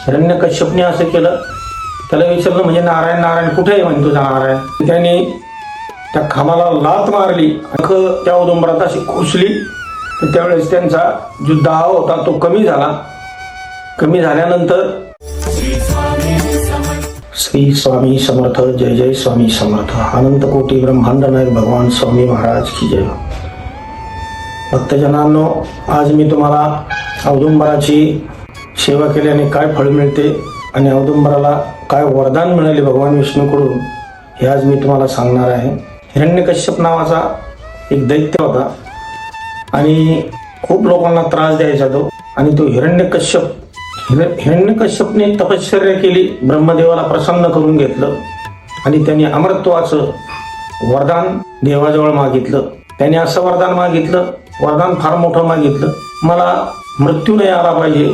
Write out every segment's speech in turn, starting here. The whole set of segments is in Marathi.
हिरण्यकश्यपने असं केलं, त्याला विचारलं म्हणजे नारायण नारायण कुठे आहे म्हणे तुझा नारायण. त्याने त्या खांबाला लात मारली, त्या औदुंबरात अशी खुसली. तर त्यावेळेस त्यांचा जो दाह होता तो कमी झाला. कमी झाल्यानंतर श्री स्वामी समर्थ, जय जय स्वामी समर्थ. अनंत कोटी ब्रह्मांड नायक भगवान स्वामी महाराज की जय. भक्तजनांनो, आज मी तुम्हाला औदुंबराची सेवा केल्याने काय फळ मिळते आणि औदुंबराला काय वरदान मिळाले भगवान विष्णूकडून, हे आज मी तुम्हाला सांगणार आहे. हिरण्यकश्यप नावाचा एक दैत्य होता आणि खूप लोकांना त्रास द्यायचा तो. आणि तो हिरण्यकश्यपने तपश्चर्या केली, ब्रह्मदेवाला प्रसन्न करून घेतलं आणि त्यांनी अमरत्वाचं वरदान देवाजवळ मागितलं. त्याने असं वरदान मागितलं, वरदान फार मोठं मागितलं, मला मृत्यू नाही आला पाहिजे.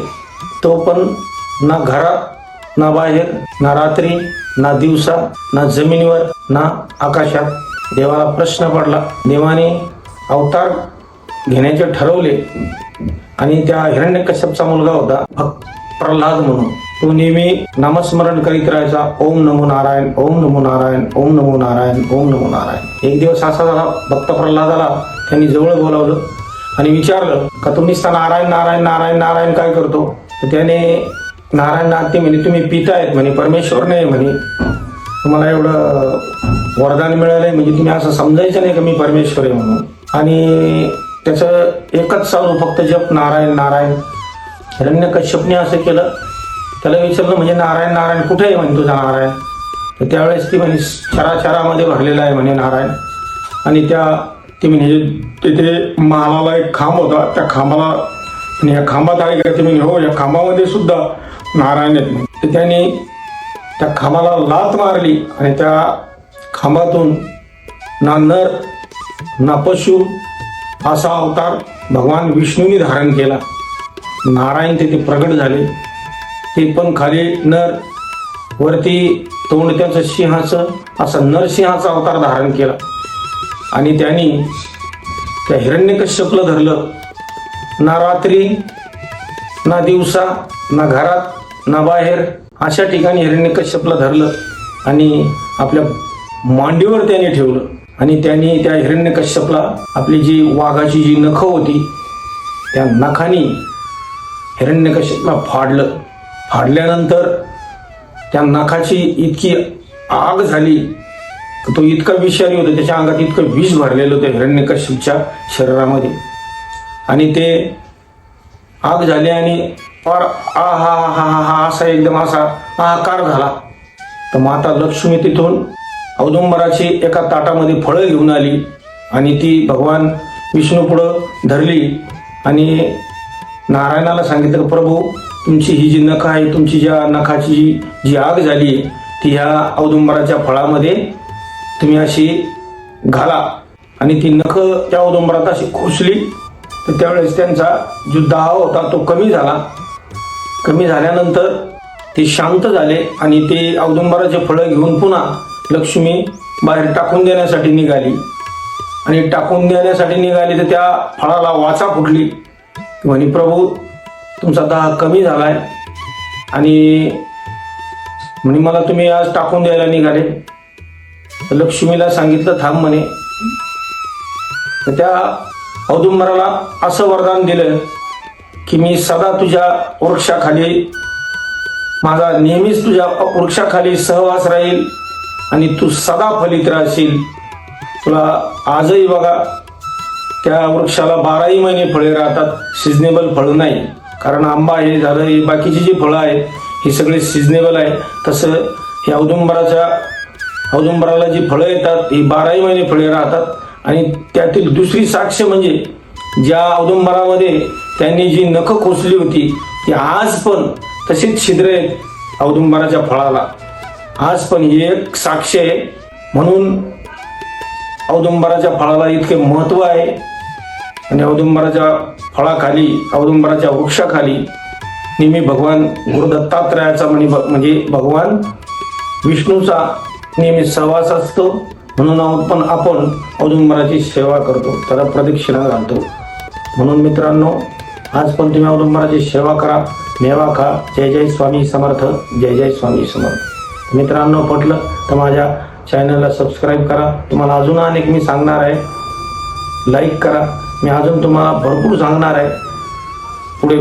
तो पण ना घरात ना बाहेर, ना रात्री ना दिवसा, ना जमिनीवर ना आकाशात. देवाला प्रश्न पडला. देवाने अवतार घेण्याचे ठरवले आणि त्या हिरण्यकश्यपचा मुलगा होता प्रल्हाद म्हणून. तो नेहमी नामस्मरण करीत राहायचा, ओम नमो नारायण, ओम नमो नारायण, ओम नमो नारायण, ओम नमो नारायण. एक दिवस असा झाला, भक्त प्रल्हादाला त्यांनी जवळ बोलावलं आणि विचारलं का तुम्ही नारायण नारायण नारायण नारायण काय करतो. तर त्याने नारायण नाते म्हणे तुम्ही पितायत म्हणे, परमेश्वर नाही म्हणे, तुम्हाला एवढं वरदान मिळालंय म्हणजे तुम्ही असं समजायचं नाही का मी परमेश्वर आहे म्हणून. आणि त्याचं एकच चालू फक्त जप नारायण नारायण. हिरण्यकश्यपने असं केलं, त्याला विचारलं म्हणजे नारायण नारायण कुठे आहे म्हणे तुझा नारायण. तर त्यावेळेस ती म्हणे चराचरामध्ये भरलेला आहे म्हणे नारायण. आणि ती म्हणजे तिथे महालाला एक खांब होता, त्या खांबाला आणि या खांबात आहे का, ते म्हणे हो या खांबामध्ये सुद्धा नारायण आहेत. तर त्याने त्या खांबाला लात मारली आणि त्या खांबातून ना नर ना पशु असा अवतार भगवान विष्णूंनी धारण केला. नारायण तिथे प्रगट झाले. ते पण खाली नर, वरती तोंड त्याचं सिंहाचं, असा नरसिंहाचा अवतार धारण केला. आणि त्यांनी त्या हिरण्यकश्यपला धरलं. ना रात्री ना दिवसा ना घरात ना बाहेर अशा ठिकाणी हिरण्यकश्यपला धरलं आणि आपल्या मांडीवर त्याने ठेवलं. आणि त्यांनी त्या हिरण्यकश्यपला आपली जी वाघाची जी नखं होती त्या नखानी हिरण्यकश्यपला फाडलं. फाडल्यानंतर त्या नखाची इतकी आग झाली, तो इतका विषारी होता, त्याच्या अंगात इतकं विष भरलेलं होतं हिरण्यकश्यपच्या शरीरामध्ये. आणि ते आग झाली आणि फार आ हा हा हा हा असा एकदम असा हाहाकार झाला. तर माता लक्ष्मी तिथून औदुंबराची एका ताटामध्ये फळं घेऊन आली आणि ती भगवान विष्णू पुढं धरली आणि नारायणाला सांगितलं, प्रभू तुमची ही जी नख आहे, तुमची ज्या नखाची जी आग झाली ती ह्या औदुंबराच्या फळामध्ये तुम्ही अशी घाला. आणि ती नख त्या औदुंबरात अशी खुसली. तर त्यावेळेस त्यांचा जो दाह होता तो कमी झाला. कमी झाल्यानंतर ते शांत झाले आणि ते औदुंबराचे फळं घेऊन पुन्हा लक्ष्मी बाहेर टाकून देण्यासाठी निघाली. आणि टाकून देण्यासाठी निघाली तर त्या फळाला वाचा फुटली. म्हणे प्रभू तुमचा दाह कमी झालाय आणि म्हणे मला तुम्ही आज टाकून द्यायला निघाले. तर लक्ष्मीला सांगितलं थांब म्हणे. तर त्या औदुंबराला असं वरदान दिलं की मी सदा तुझ्या वृक्षाखाली, माझा नेहमीच तुझ्या वृक्षाखाली सहवास राहील आणि तू सदा फलित राहशील. तुला आजही बघा त्या वृक्षाला 12ही महिने फळे राहतात, सिजनेबल फळं नाही. कारण आंबा हे झालं, हे बाकीची जी फळं आहेत ही सगळे सिजनेबल आहे. तसं हे औदुंबराला जी फळं येतात ही 12ही महिने फळे राहतात. आणि त्यातील दुसरी साक्ष म्हणजे ज्या औदुंबरामध्ये त्यांनी जी नख खोचली होती ती आज पण तशीच छिद्र आहेत औदुंबराच्या फळाला. आज पण ही एक साक्ष आहे. म्हणून औदुंबराच्या फळाला इतके महत्त्व आहे. आणि औदुंबराच्या फळाखाली, औदुंबराच्या वृक्षाखाली नेहमी भगवान गुरु दत्तात्रयाचा म्हणजे भगवान विष्णूचा नेहमी सहवास असतो. म्हणून आपण औदुंबराची सेवा करतो, त्याला प्रदक्षिणा घालतो. म्हणून मित्रांनो, आज पण तुम्ही औदुंबराची सेवा करा, मेवा खा. जय जय स्वामी समर्थ. जय जय स्वामी समर्थ. मित्रांनो, पटलं तर माझ्या चॅनलला सबस्क्राईब करा. तुम्हाला अजून अनेक मी सांगणार आहे. लाईक करा. मी अजून तुम्हाला भरपूर सांगणार आहे.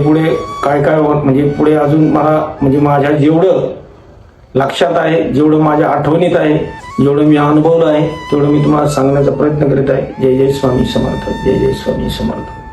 पुढे काय म्हणजे पुढे अजून मला म्हणजे माझ्या जेवढं लक्षात आहे, जेवढं माझ्या आठवणीत आहे, जेवढं मी अनुभवलं आहे, तेवढं मी तुम्हाला सांगण्याचा प्रयत्न करीत आहे. जय जय स्वामी समर्थ. जय जय स्वामी समर्थ.